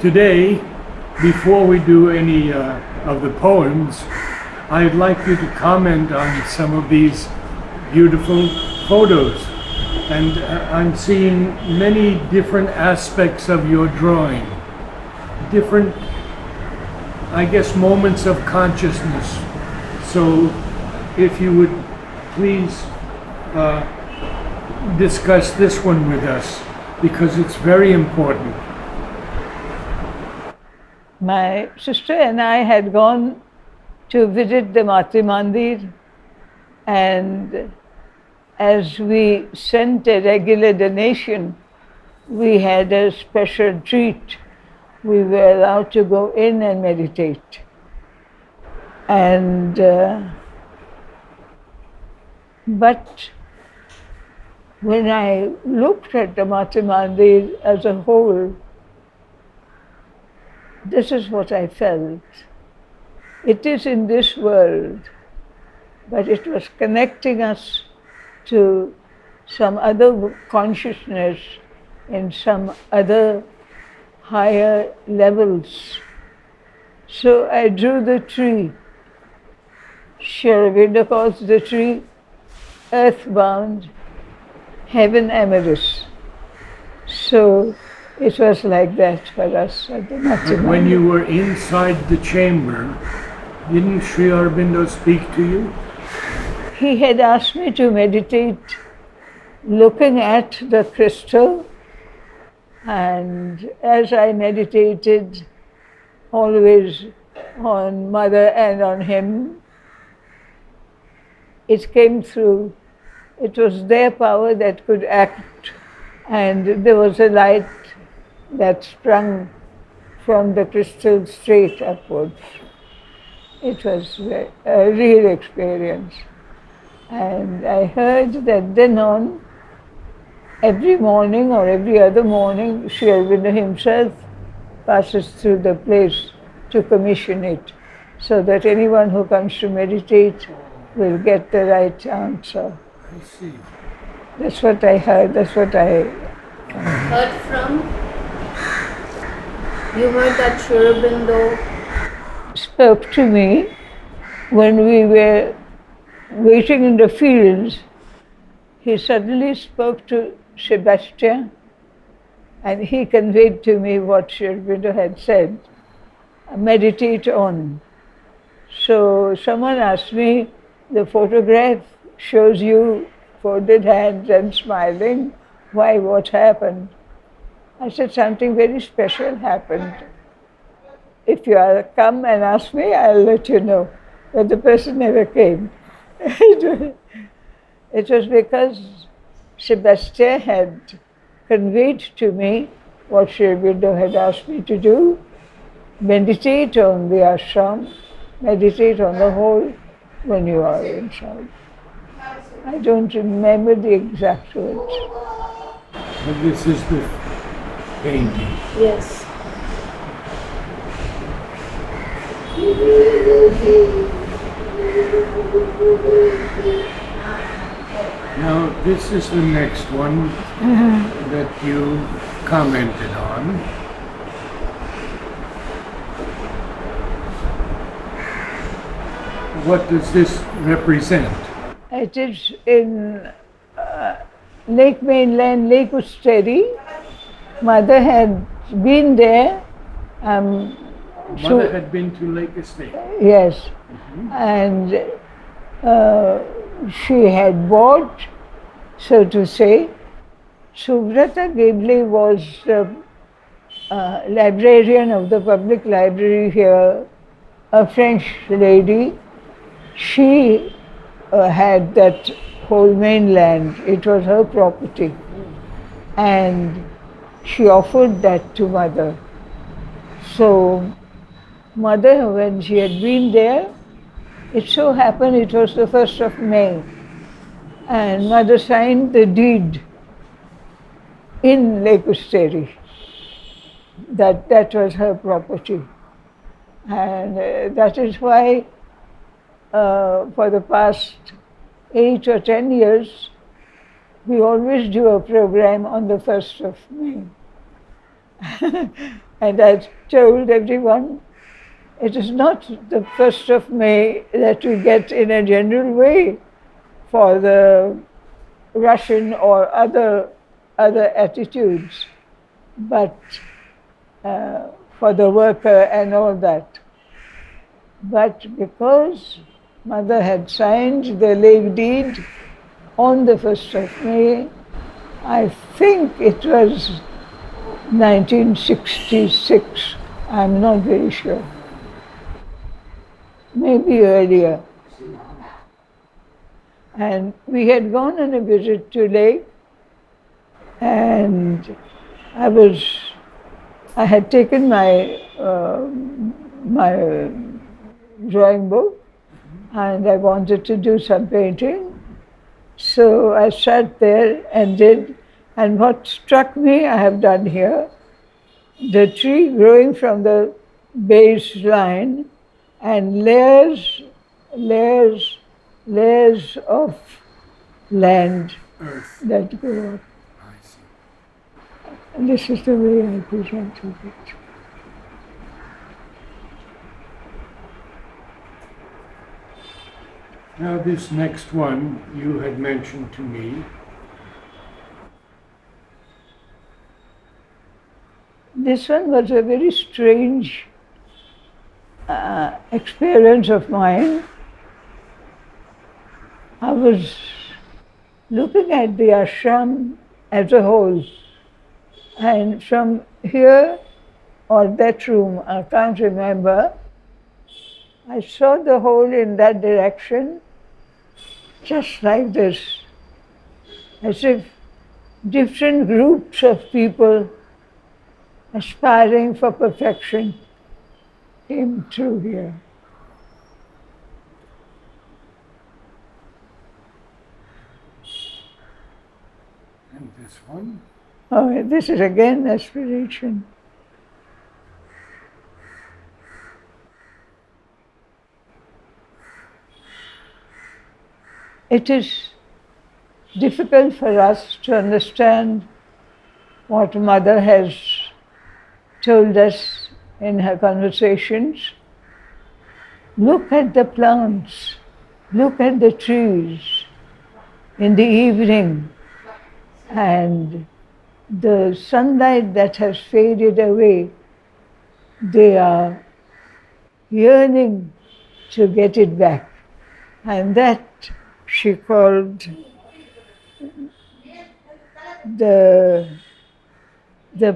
Today, before we do any of the poems, I'd like you to comment on some of these beautiful photos. And I'm seeing many different aspects of your drawing, different, I guess, moments of consciousness. So if you would please discuss this one with us, because it's very important. My sister and I had gone to visit the Mati Mandir, and as we sent a regular donation, we had a special treat. We were allowed to go in and meditate. And but when I looked at the Mati Mandir as a whole, this is what I felt. It is in this world, but it was connecting us to some other consciousness in some other higher levels. So I drew the tree. Sri Aurobindo calls the tree earthbound, heaven amorous. So it was like that for us at the Mati Mandir. When you were inside the chamber, didn't Sri Aurobindo speak to you? He had asked me to meditate looking at the crystal, and as I meditated always on Mother and on him, it came through. It was their power that could act, and there was a light that sprung from the crystal straight upwards. It was a real experience. And I heard that then on, every morning or every other morning, Sri Aurobindo himself passes through the place to commission it, so that anyone who comes to meditate will get the right answer. I see. That's what I heard, that's what I heard from. You heard that Sri Aurobindo spoke to me when we were waiting in the fields. He suddenly spoke to Sebastian, and he conveyed to me what Sri Aurobindo had said, meditate on. So someone asked me, the photograph shows you folded hands and smiling. Why, what happened? I said, something very special happened. If you come and ask me, I'll let you know. But the person never came. It was because Sebastian had conveyed to me what Sri Aurobindo had asked me to do. Meditate on the ashram, meditate on the whole when you are inside. I don't remember the exact words. But this is the painting. Yes. Now, this is the next one that you commented on. What does this represent? It is in Lake Mainland, Lake Usteri. Mother had been there. Mother had been to Lake Estate. Yes. And she had bought, so to say. Subrata Gable was the librarian of the public library here, a French lady. She had that whole mainland. It was her property. And she offered that to Mother. So Mother, when she had been there, it so happened it was the 1st of May. And Mother signed the deed in Lake Usteri. That was her property. And that is why for the past 8 or 10 years, we always do a program on the 1st of May. And I told everyone, it is not the 1st of May that we get in a general way for the Russian or other attitudes, but for the worker and all that. But because Mother had signed the lake deed on the 1st of May, I think it was 1966, I'm not very sure. Maybe earlier. And we had gone on a visit to lake, and I had taken my drawing book, and I wanted to do some painting. So I sat there and did, and what struck me I have done here. The tree growing from the base line and layers of land Earth. that go up. I see. And this is the way I presented it. Now this next one you had mentioned to me. This one was a very strange experience of mine. I was looking at the ashram as a whole, and from here or that room, I can't remember, I saw the whole in that direction, just like this, as if different groups of people aspiring for perfection came through here. And this one? Oh, this is again aspiration. It is difficult for us to understand what Mother has told us in her conversations. Look at the plants, look at the trees in the evening, and the sunlight that has faded away, they are yearning to get it back. And that she called the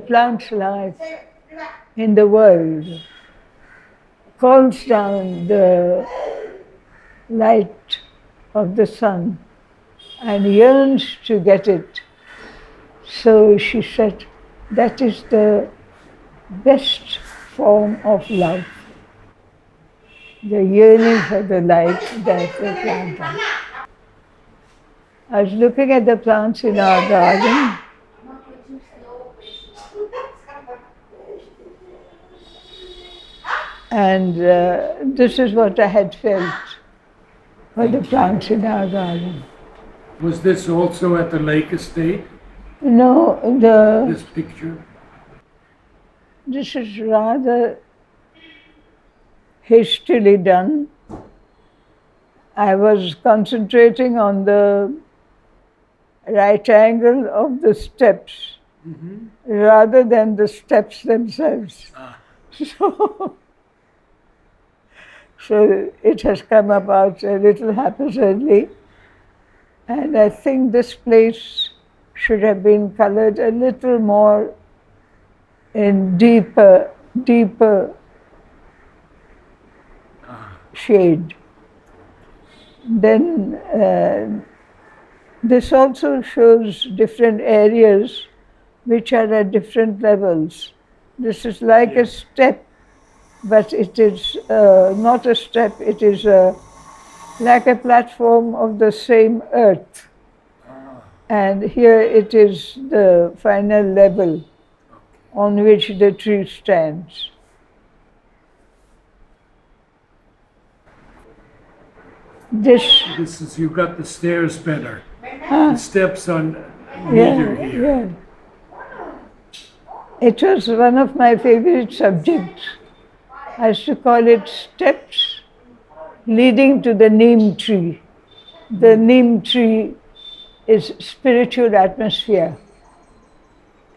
plant life in the world, calls down the light of the sun and yearns to get it. So she said, that is the best form of love, the yearning for the light that the plant has. I was looking at the plants in our garden, and this is what I had felt for the plants in our garden. Was this also at the Lake Estate, No, this picture? this is rather hastily done. I was concentrating on the right angle of the steps rather than the steps themselves. So it has come about a little haphazardly, and I think this place should have been colored a little more in deeper shade. Then this also shows different areas which are at different levels. This is like a step, but it is not a step, it is like a platform of the same earth. And here it is the final level on which the tree stands. This is, you got the stairs better. The steps on neither here. yeah. It was one of my favorite subjects. I used to call it steps leading to the neem tree. The neem tree is spiritual atmosphere.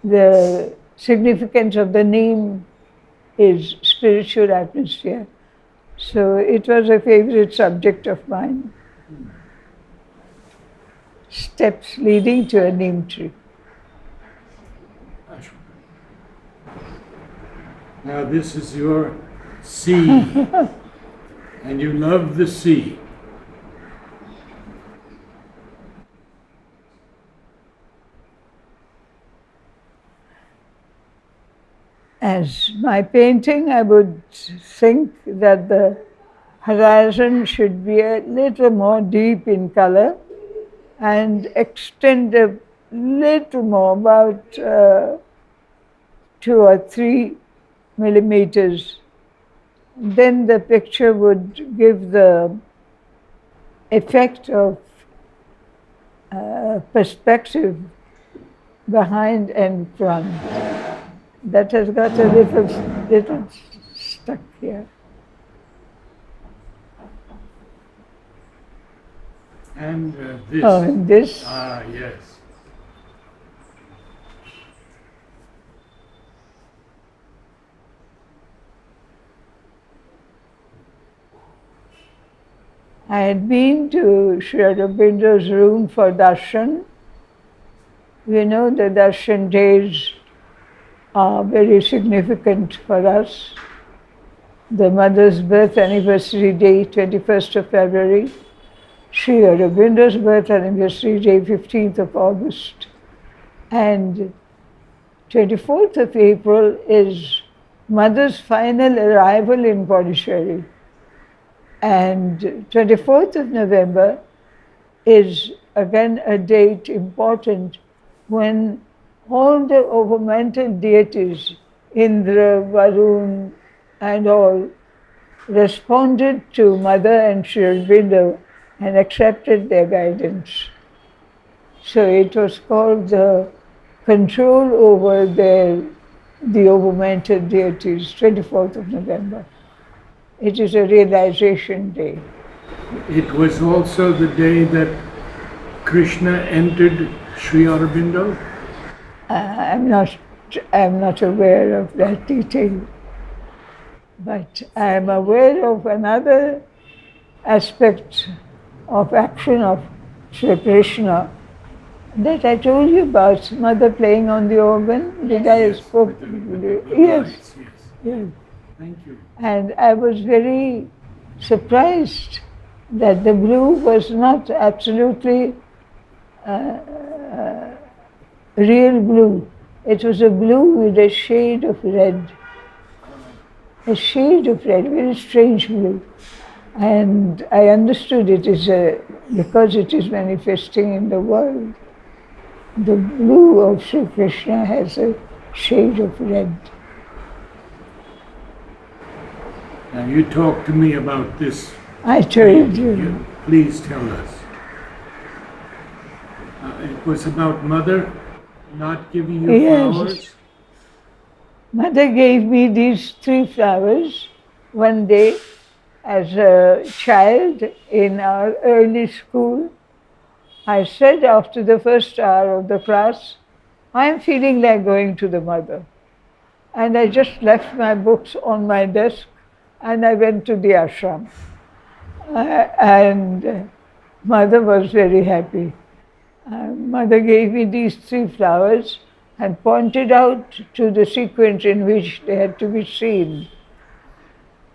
The significance of the neem is spiritual atmosphere. So it was a favorite subject of mine. Steps leading to a neem tree. Now this is your sea, and you love the sea. As my painting, I would think that the horizon should be a little more deep in color and extend a little more, about 2 or 3 millimeters. Then the picture would give the effect of perspective behind and front. That has got a little stuck here. And this. Oh, and this? Ah, yes. I had been to Sri Aurobindo's room for darshan. You know, the darshan days are very significant for us. The mother's birth anniversary day, 21st of February. Sri Aurobindo's birth anniversary day, 15th of August. And 24th of April is mother's final arrival in Pondicherry. And 24th of November is again a date important when all the overmental deities, Indra, Varun, and all, responded to Mother and Sri Aurobindo and accepted their guidance. So it was called the control over the overmental deities, 24th of November. It is a realization day. It was also the day that Krishna entered Sri Aurobindo? I'm not aware of that detail, but I'm aware of another aspect of action of Sri Krishna that I told you about, Mother playing on the organ. Did I spoke? Yes. Yes. Thank you. And I was very surprised that the blue was not absolutely real blue. It was a blue with a shade of red. A shade of red, very strange blue. And I understood it is because it is manifesting in the world. The blue of Sri Krishna has a shade of red. Now you talk to me about this. I told you. Please tell us. It was about Mother not giving you flowers? Mother gave me these 3 flowers one day as a child in our early school. I said after the first hour of the class, I'm feeling like going to the Mother. And I just left my books on my desk and I went to the ashram. And Mother was very happy. Mother gave me these 3 flowers and pointed out to the sequence in which they had to be seen.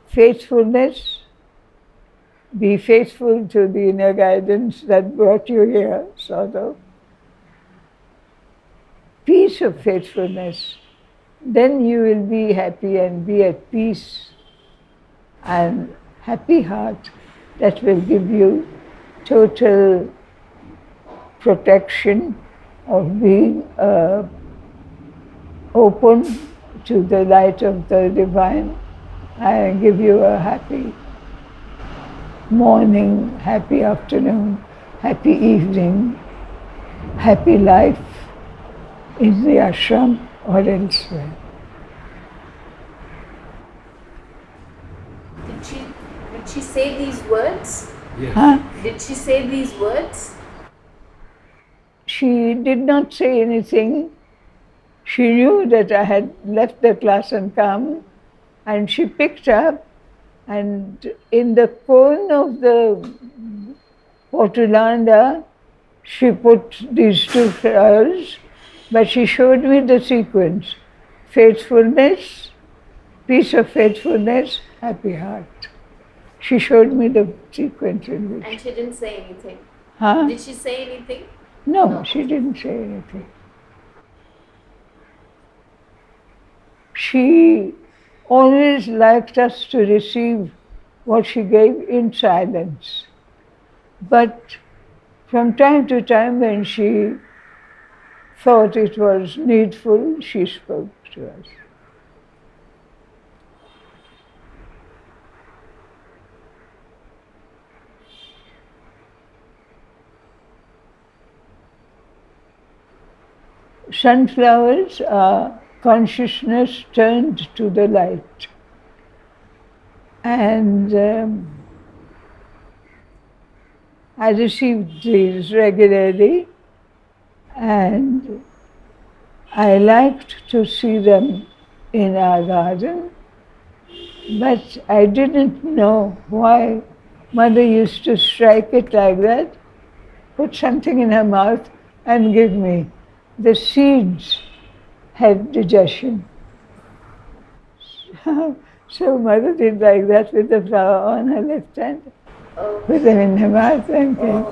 Faithfulness, be faithful to the inner guidance that brought you here, sort of. Peace of faithfulness, then you will be happy and be at peace. And happy heart, that will give you total protection of being open to the light of the divine and give you a happy morning, happy afternoon, happy evening, happy life in the ashram or elsewhere. Did she say these words? Yes. Huh? Did she say these words? She did not say anything. She knew that I had left the class and come, and she picked up, and in the cone of the portulanda, she put these two flowers, but she showed me the sequence: faithfulness, piece of faithfulness, happy heart. She showed me the sequence in which. And she didn't say anything. Huh? Did she say anything? No, she didn't say anything. She always liked us to receive what she gave in silence. But from time to time, when she thought it was needful, she spoke to us. Sunflowers are consciousness turned to the light. And I received these regularly, and I liked to see them in our garden, but I didn't know why Mother used to strike it like that, put something in her mouth and give me. The seeds had digestion. So Mother did like that with the flower on her left hand, put them in her mouth and came.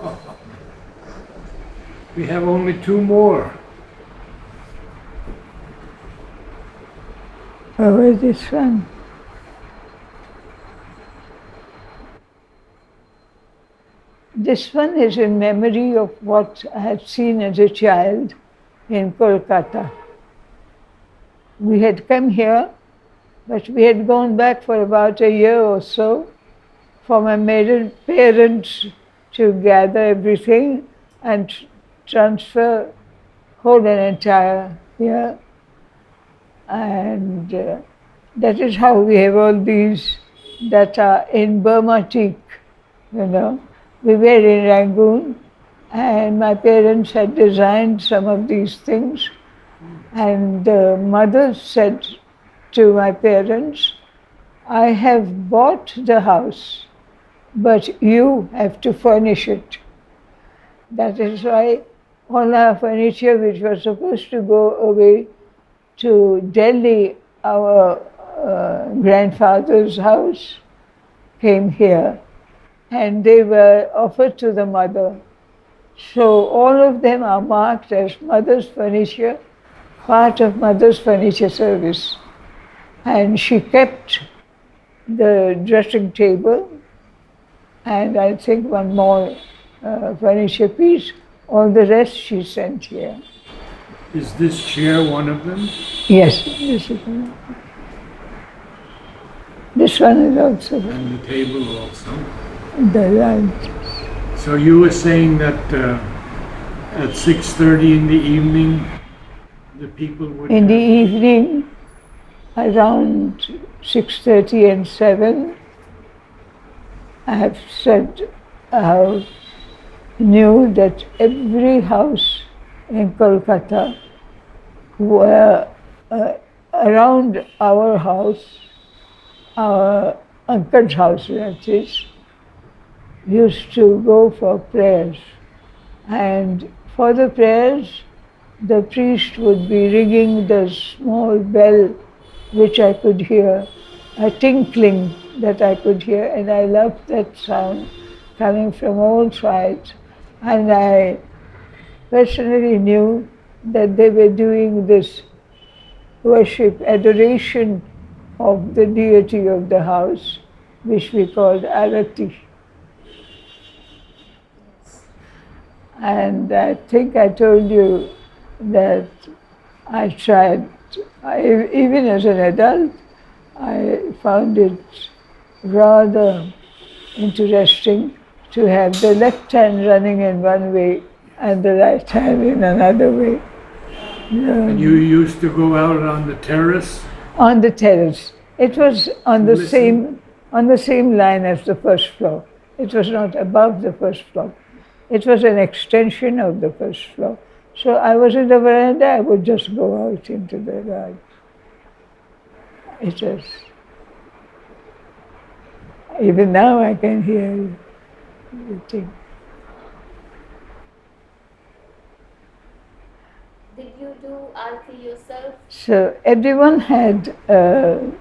We have only two more. Oh, where's this one? This one is in memory of what I had seen as a child in Kolkata. We had come here, but we had gone back for about a year or so for my parents to gather everything and transfer whole and entire here. And that is how we have all these that are in Burma teak, you know. We were in Rangoon, and my parents had designed some of these things, and the mother said to my parents, I have bought the house, but you have to furnish it. That is why all our furniture, which was supposed to go away to Delhi, our grandfather's house, came here, and they were offered to the mother. So all of them are marked as Mother's furniture, part of Mother's furniture service. And she kept the dressing table and I think one more furniture piece. All the rest she sent here. Is this chair one of them? Yes, this is one. This one is also And the table also. the lunch. So you were saying that at 6:30 in the evening, the people would... In the evening, around 6:30 and 7, I have said I knew that every house in Kolkata were around our house, our uncle's house, that is, used to go for prayers. And for the prayers, the priest would be ringing the small bell which I could hear, a tinkling that I could hear, and I loved that sound coming from all sides. And I personally knew that they were doing this worship, adoration of the deity of the house, which we called Arati. And I think I told you that I tried, even as an adult, I found it rather interesting to have the left hand running in one way and the right hand in another way. And you used to go out on the terrace? On the terrace. It was on the Listen. same line as the first floor. It was not above the first floor. It was an extension of the first floor. So I was in the veranda, I would just go out into the yard. It was, even now I can hear the thing. Did you do arti yourself? So everyone had an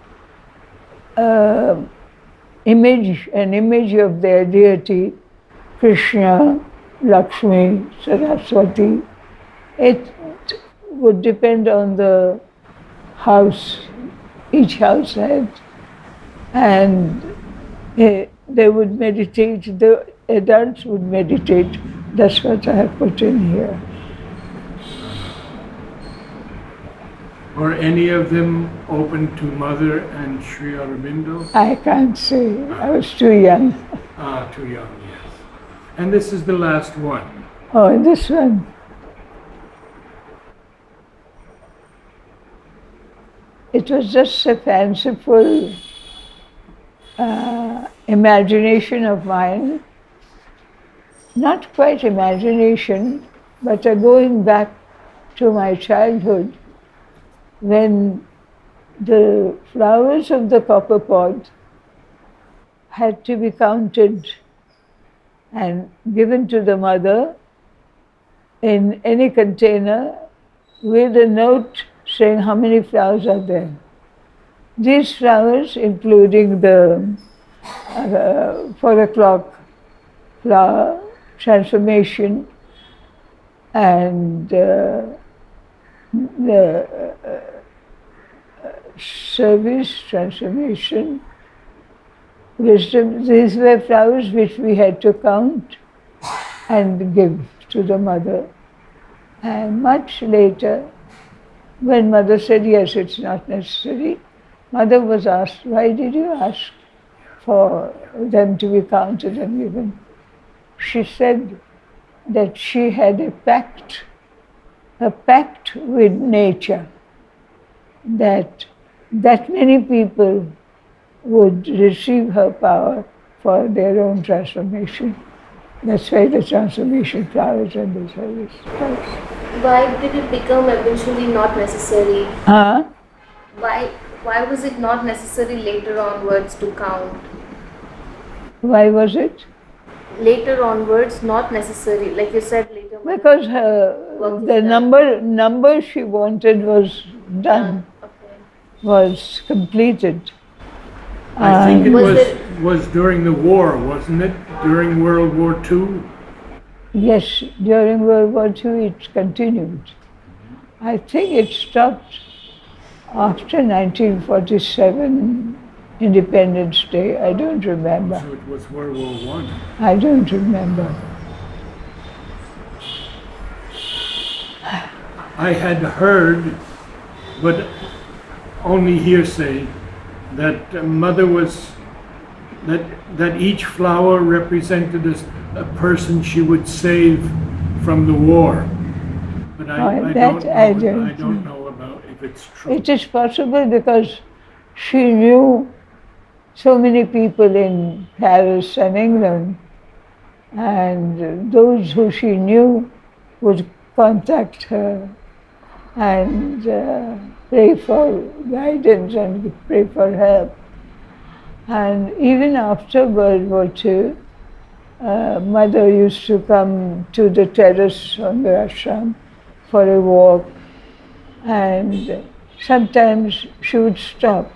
image of their deity, Krishna, Lakshmi, Saraswati. It would depend on the house. Each house had, and they would meditate. The adults would meditate. That's what I have put in here. Were any of them open to Mother and Sri Aurobindo? I can't say. I was too young. Ah, too young, yes. And this is the last one. Oh, this one. It was just a fanciful imagination of mine. Not quite imagination, but a going back to my childhood when the flowers of the copper pot had to be counted and given to the mother in any container with a note saying how many flowers are there. These flowers, including the 4 o'clock flower, transformation, and the service, transformation, wisdom, these were flowers which we had to count and give to the mother. And much later, when mother said, yes, it's not necessary, mother was asked, why did you ask for them to be counted and given? She said that she had a pact with nature, that many people would receive her power for their own transformation. That's why the transformation flowers and the service flowers. Why did it become eventually not necessary? Huh? Why was it not necessary later onwards to count? Why was it? Later onwards, not necessary. Like you said, later. Because Work is the done. number she wanted was done, Okay. was completed. I think it Was was during the war, wasn't it? During World War II? Yes, during World War II it continued. I think it stopped after 1947 Independence Day. I don't remember. So it was World War I. I don't remember. I had heard, but only hearsay, that mother was, that each flower represented a person she would save from the war. But I don't know about if it's true. It is possible because she knew so many people in Paris and England, and those who she knew would contact her and pray for guidance and pray for help. And even after World War II, mother used to come to the terrace on the ashram for a walk, and sometimes she would stop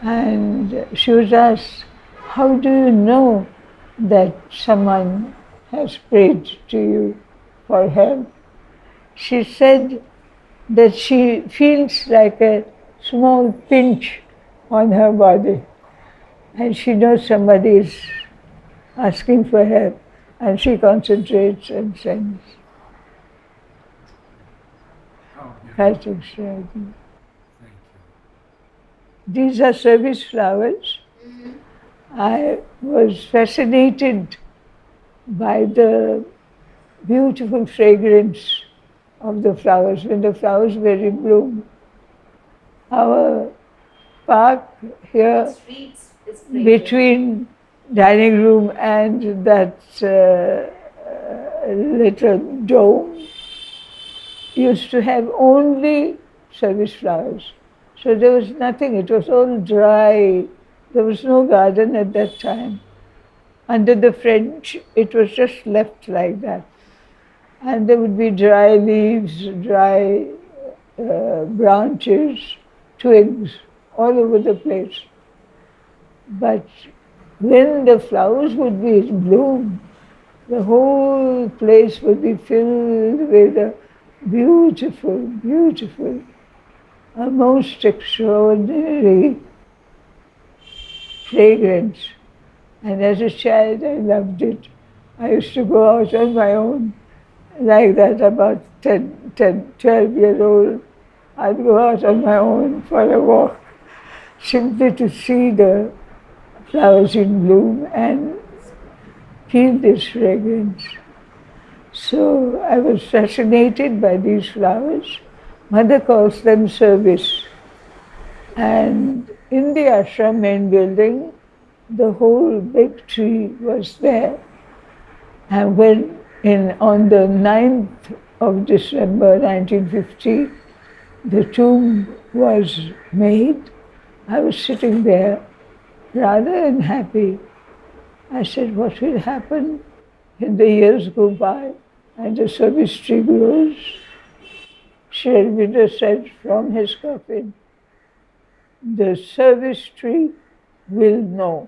and she was asked, how do you know that someone has prayed to you for help? She said that she feels like a small pinch on her body, and she knows somebody is asking for help, and she concentrates and sends. Oh, yeah. That's extraordinary. Thank you. These are service flowers. I was fascinated by the beautiful fragrance of the flowers, when the flowers were in bloom. Our park here Streets is fragrant. between dining room and that little dome used to have only service flowers. So there was nothing, it was all dry. There was no garden at that time. Under the French, it was just left like that. And there would be dry leaves, dry branches, twigs, all over the place. But when the flowers would be in bloom, the whole place would be filled with a beautiful, beautiful, a most extraordinary fragrance. And as a child, I loved it. I used to go out on my own like that, about 12 years old. I'd go out on my own for a walk, simply to see the flowers in bloom and feel this fragrance. So I was fascinated by these flowers. Mother calls them service. And in the ashram main building, the whole big tree was there. And when on the 9th of December 1950, the tomb was made, I was sitting there rather unhappy. I said, what will happen when the years go by and the service tree grows? Sri Aurobindo said from his coffin, the service tree will know.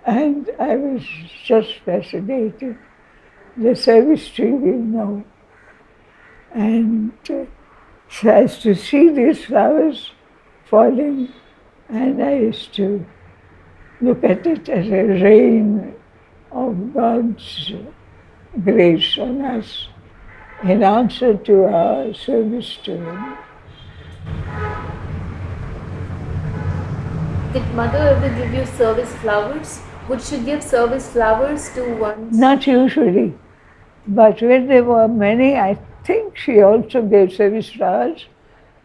And I was just fascinated. The service tree will know. And so I used to see these flowers falling, and I used to look at it as a rain of God's grace on us in answer to our service to Him. Did Mother ever give you service flowers? Would she give service flowers to one's? Not usually, but when there were many, I think she also gave service flowers.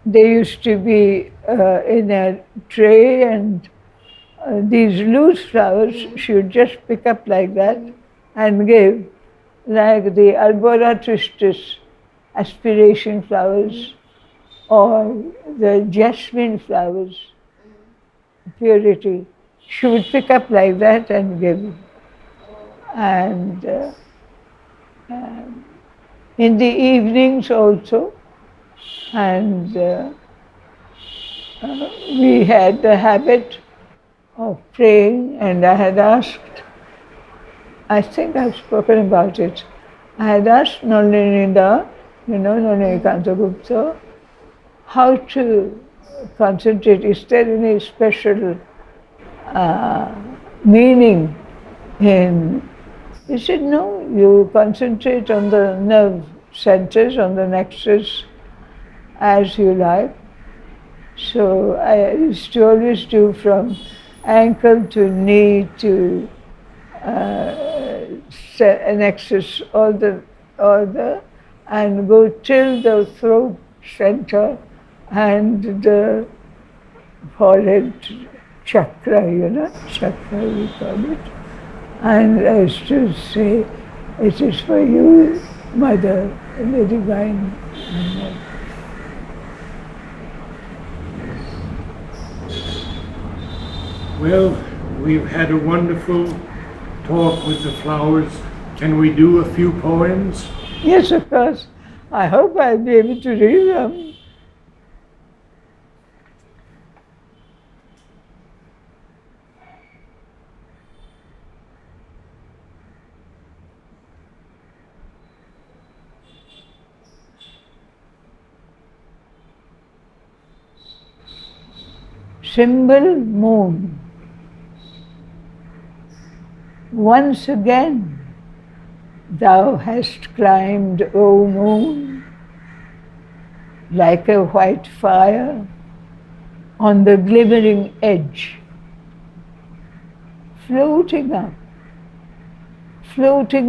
They used to be in a tray, and these loose flowers she would just pick up like that and give, like the Albora tristis, aspiration flowers, or the jasmine flowers, purity. She would pick up like that and give. And in the evenings also, and we had the habit of praying, and I had asked, I think I've spoken about it, I had asked Nolininda, Nolini Gupta, how to concentrate. Is there any special meaning in? He said, no, you concentrate on the nerve centers, on the nexus, as you like. So I used to always do from ankle to knee to nexus, all the, and go till the throat center and the forehead chakra, chakra we call it. And I used to say, it is for you, Mother, the Divine. Well, we've had a wonderful talk with the flowers. Can we do a few poems? Yes, of course. I hope I'll be able to read them. Symbol moon. Once again thou hast climbed, O moon, like a white fire on the glimmering edge, floating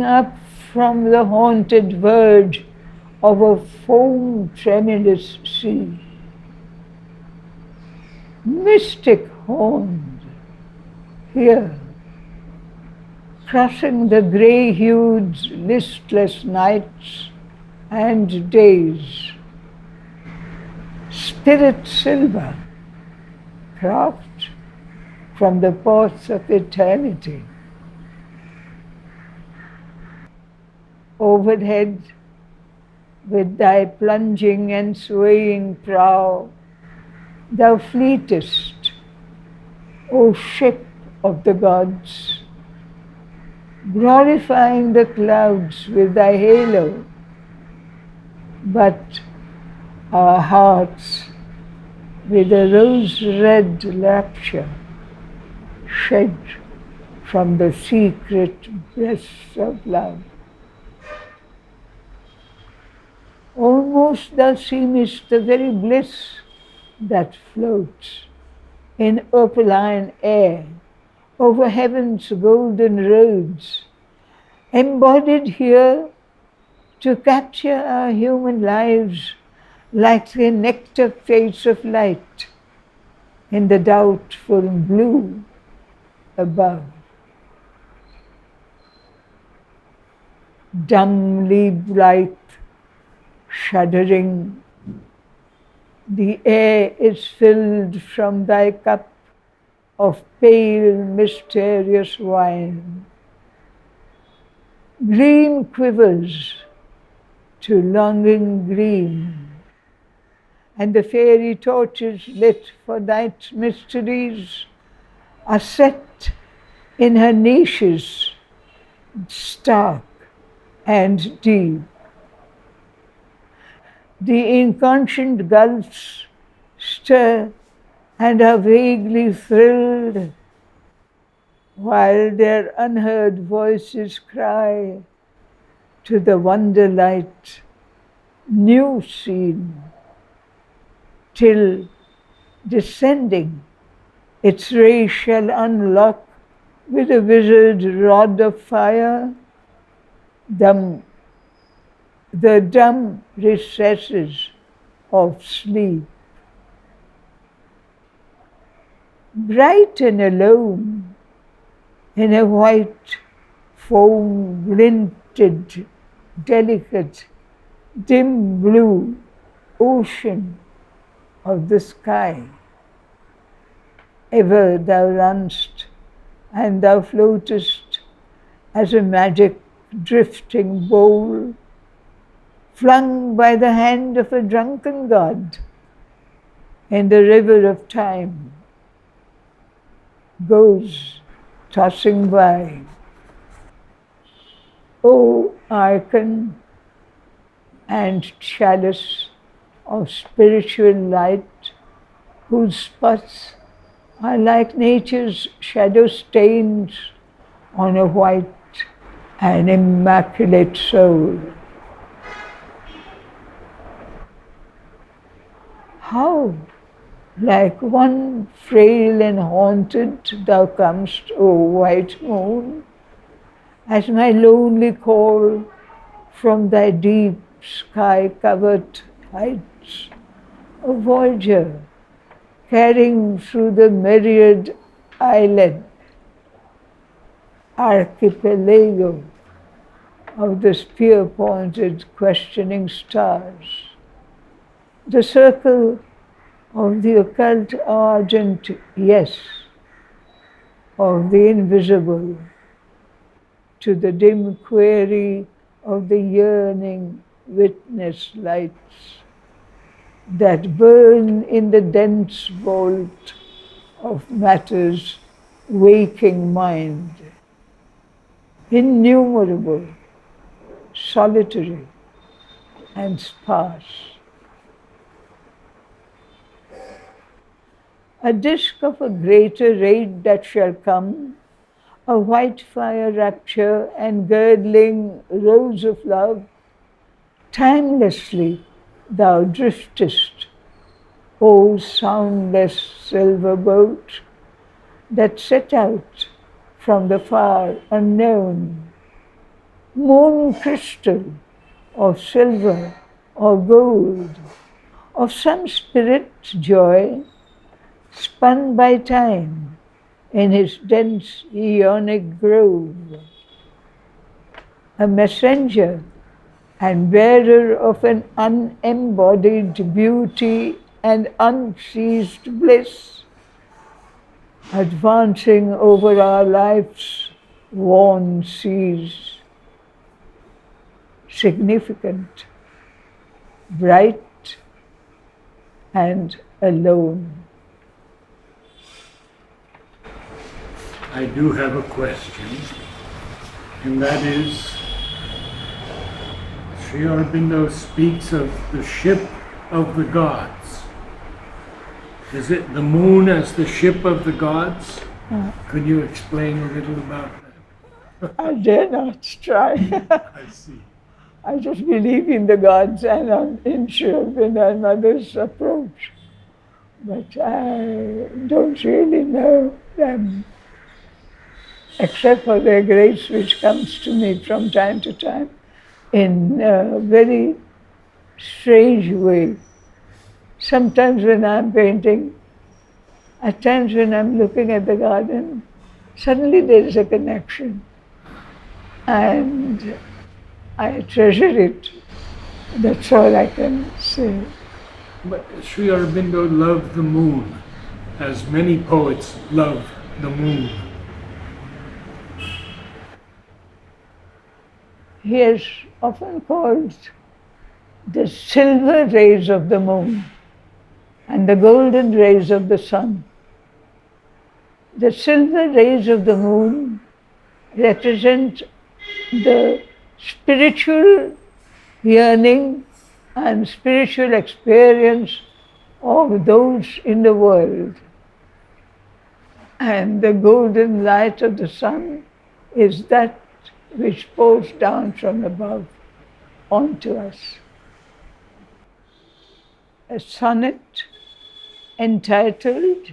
up from the haunted verge of a foam tremulous sea. Mystic horned, here, crossing the grey-hued, listless nights and days. Spirit silver, craft from the ports of eternity. Overhead, with thy plunging and swaying prow, thou fleetest, O ship of the gods, glorifying the clouds with thy halo, but our hearts with a rose-red rapture shed from the secret breasts of love. Almost thou seemest the very bliss that floats in opaline air over heaven's golden roads, embodied here to capture our human lives like the nectar face of light in the doubtful blue above. Dumbly bright, shuddering, the air is filled from thy cup of pale, mysterious wine. Green quivers to longing green, and the fairy torches lit for night's mysteries are set in her niches, stark and deep. The inconscient gulfs stir and are vaguely thrilled, while their unheard voices cry to the wonder light, new seen, till descending, its rays shall unlock with a wizard rod of fire the dumb recesses of sleep. Bright and alone, in a white, foam-glinted, delicate, dim blue ocean of the sky, ever thou runst, and thou floatest as a magic drifting bowl, flung by the hand of a drunken god in the river of time, goes tossing by. O icon and chalice of spiritual light, whose spots are like nature's shadow stains on a white and immaculate soul. How, like one frail and haunted, thou comest, O white moon, as my lonely call from thy deep sky-covered heights, a voyager carrying through the myriad island archipelago of the spear-pointed questioning stars, the circle of the occult ardent yes, of the invisible, to the dim query of the yearning witness lights that burn in the dense vault of matter's waking mind, innumerable, solitary, and sparse. A disk of a greater raid that shall come, a white fire rapture and girdling rose of love, timelessly thou driftest, O soundless silver boat, that set out from the far unknown, moon crystal of silver or gold, of some spirit's joy spun by time in his dense aeonic grove. A messenger and bearer of an unembodied beauty and unceased bliss, advancing over our life's worn seas, significant, bright, and alone. I do have a question, and that is, Sri Aurobindo speaks of the ship of the gods. Is it the moon as the ship of the gods? Could you explain a little about that? I dare not try. I see. I just believe in the gods and in Sri Aurobindo and Mother's approach. But I don't really know them, except for their grace which comes to me from time to time in a very strange way. Sometimes when I'm painting, at times when I'm looking at the garden, suddenly there is a connection. And I treasure it. That's all I can say. But Sri Aurobindo loved the moon, as many poets love the moon. He is often called the silver rays of the moon and the golden rays of the sun. The silver rays of the moon represent the spiritual yearning and spiritual experience of those in the world. And the golden light of the sun is that which pours down from above onto us. A sonnet entitled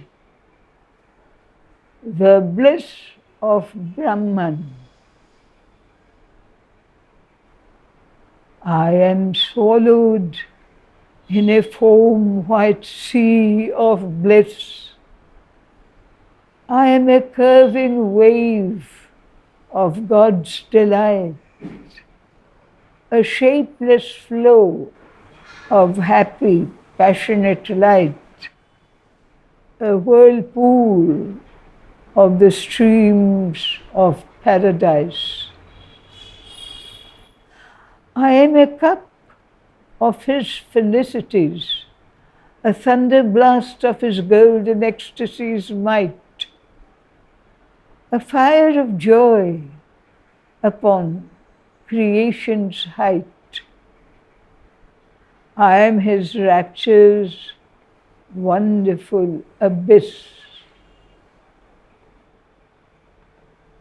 The Bliss of Brahman. I am swallowed in a foam white sea of bliss. I am a curving wave of God's delight, a shapeless flow of happy, passionate light, a whirlpool of the streams of paradise. I am a cup of his felicities, a thunder blast of his golden ecstasy's might, a fire of joy upon creation's height. I am his rapture's wonderful abyss.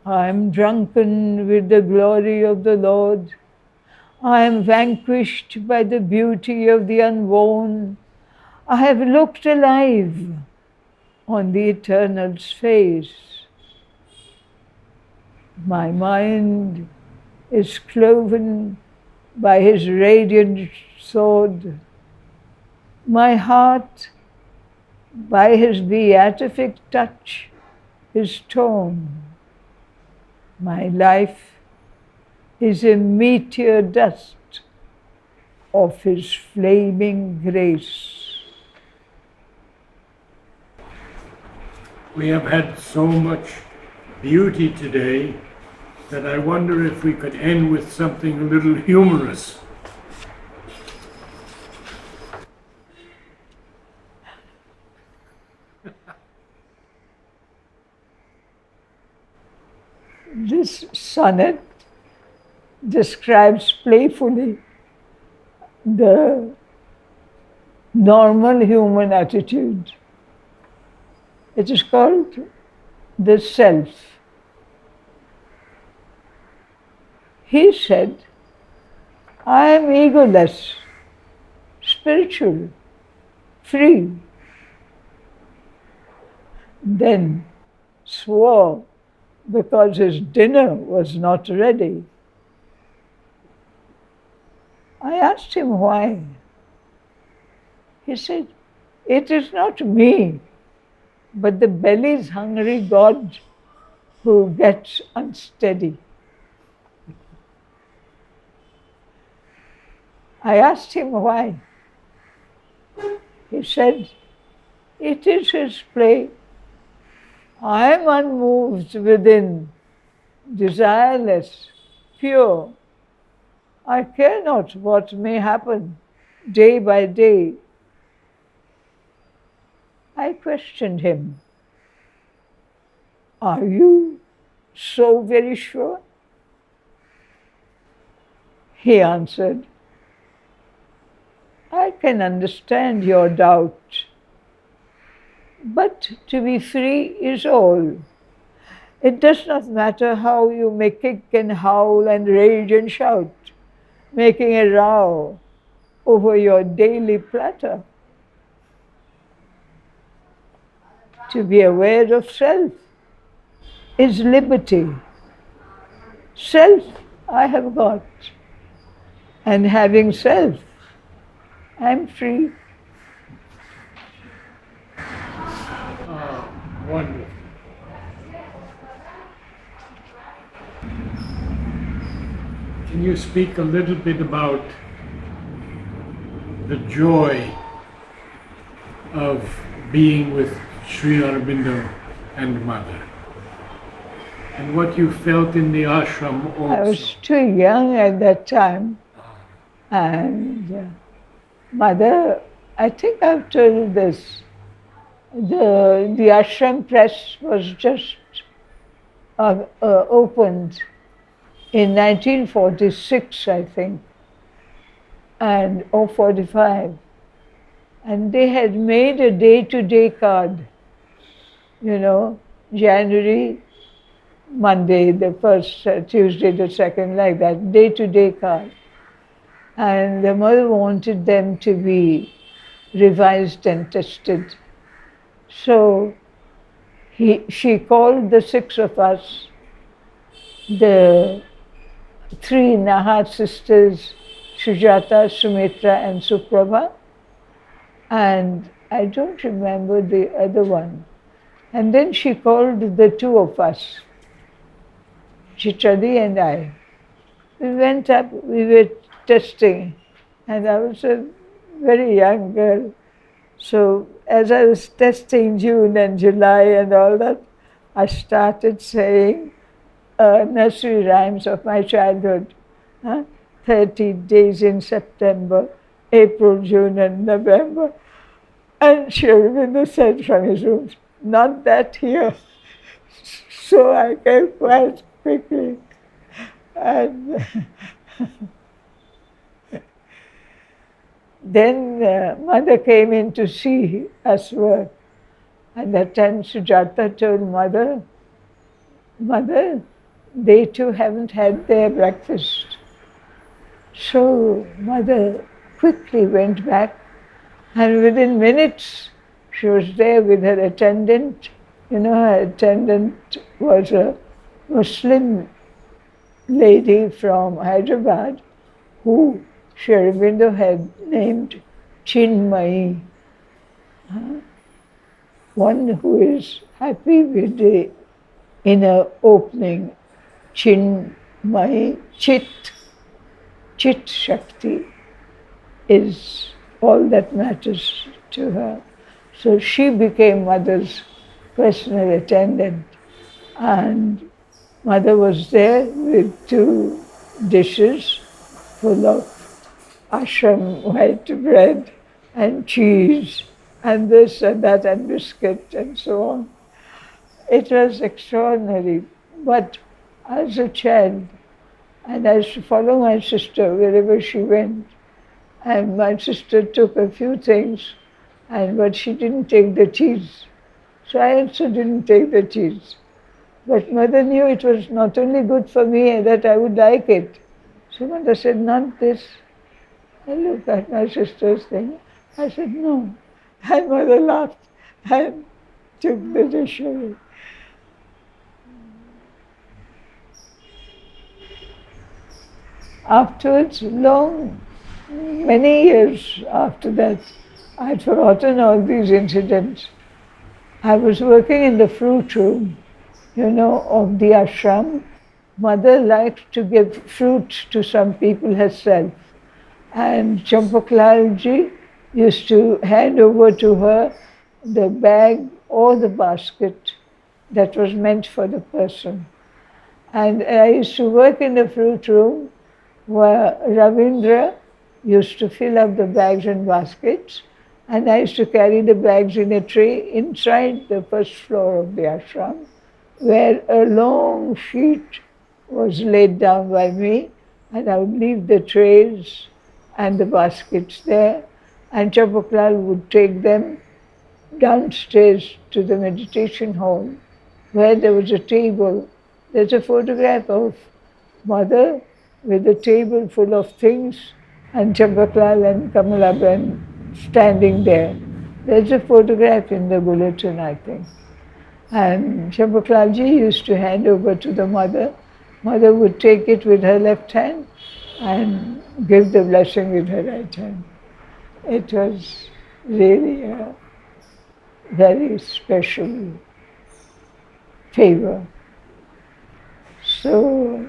I am drunken with the glory of the Lord. I am vanquished by the beauty of the unborn. I have looked alive on the Eternal's face. My mind is cloven by his radiant sword. My heart, by his beatific touch, is torn. My life is a meteor dust of his flaming grace. We have had so much beauty today that I wonder if we could end with something a little humorous. This sonnet describes playfully the normal human attitude. It is called the self. He said, I am egoless, spiritual, free. Then swore because his dinner was not ready. I asked him why. He said, it is not me, but the belly's hungry God who gets unsteady. I asked him why. He said, it is his play. I am unmoved within, desireless, pure. I care not what may happen day by day. I questioned him. Are you so very sure? He answered, I can understand your doubt, but to be free is all. It does not matter how you may kick and howl and rage and shout, making a row over your daily platter. To be aware of self is liberty. Self I have got, and having self, I am free. Ah, wonderful. Can you speak a little bit about the joy of being with Sri Aurobindo and Mother? And what you felt in the ashram also? I was too young at that time. And Mother, I think I've told you this, the ashram press was just opened in 1946, I think, or 45. And they had made a day-to-day card, January, Monday, the first, Tuesday, the second, like that, day-to-day card. And the mother wanted them to be revised and tested. So she called the 6 of us, the 3 Narad sisters, Sujata, Sumitra and Suprabha, and I don't remember the other one. And then she called the 2 of us, Chitradi and I. We went up, we were testing, and I was a very young girl. So as I was testing June and July and all that, I started saying nursery rhymes of my childhood. 30 days in September, April, June and November. And Sri Aurobindo said from his room, not that here. So I came quite quickly. And then Mother came in to see us work. And that time Sujata told Mother, they too haven't had their breakfast. So Mother quickly went back, and within minutes she was there with her attendant. Her attendant was a Muslim lady from Hyderabad who Sri Aurobindo had named Chinmayi, one who is happy with the inner opening, Chinmayi, Chit Shakti is all that matters to her. So she became Mother's personal attendant, and Mother was there with 2 dishes full of ashram white bread and cheese and this and that and biscuit and so on. It was extraordinary, but as a child, and I used to follow my sister wherever she went, and my sister took a few things, but she didn't take the cheese. So I also didn't take the cheese. But Mother knew it was not only good for me, that I would like it. So Mother said, not this. I looked at my sister's thing. I said, no. And Mother laughed and took the dish away. Afterwards, long Many years after that, I'd forgotten all these incidents. I was working in the fruit room, of the ashram. Mother liked to give fruit to some people herself. And Champaklalji used to hand over to her the bag or the basket that was meant for the person. And I used to work in the fruit room where Ravindra used to fill up the bags and baskets, and I used to carry the bags in a tray inside the first floor of the ashram, where a long sheet was laid down by me, and I would leave the trays and the baskets there, and Champaklal would take them downstairs to the meditation hall, where there was a table. There's a photograph of Mother with a table full of things and Champaklal and Kamalaben standing there. There's a photograph in the bulletin, I think. And Champaklalji used to hand over to the mother. Mother would take it with her left hand and give the blessing with her right hand. It was really a very special favor. So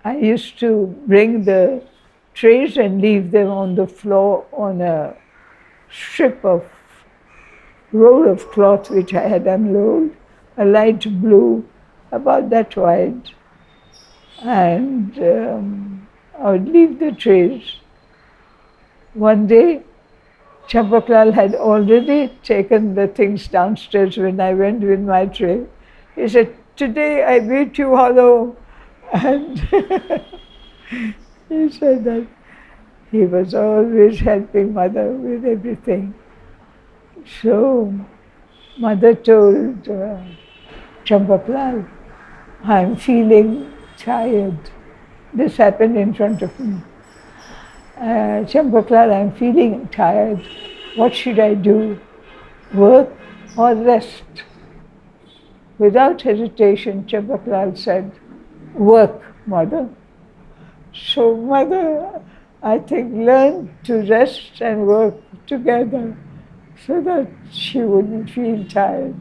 I used to bring the trays and leave them on the floor on a strip of roll of cloth which I had unrolled, a light blue, about that wide. And I would leave the trays. One day, Champaklal had already taken the things downstairs when I went with my tray. He said, "Today I beat you hollow." And he said that he was always helping Mother with everything. So Mother told Champaklal, "I'm feeling tired." This happened in front of me. "Champaklal, I'm feeling tired. What should I do? Work or rest?" Without hesitation, Champaklal said, "Work, Mother." So Mother, I think, learned to rest and work together so that she wouldn't feel tired.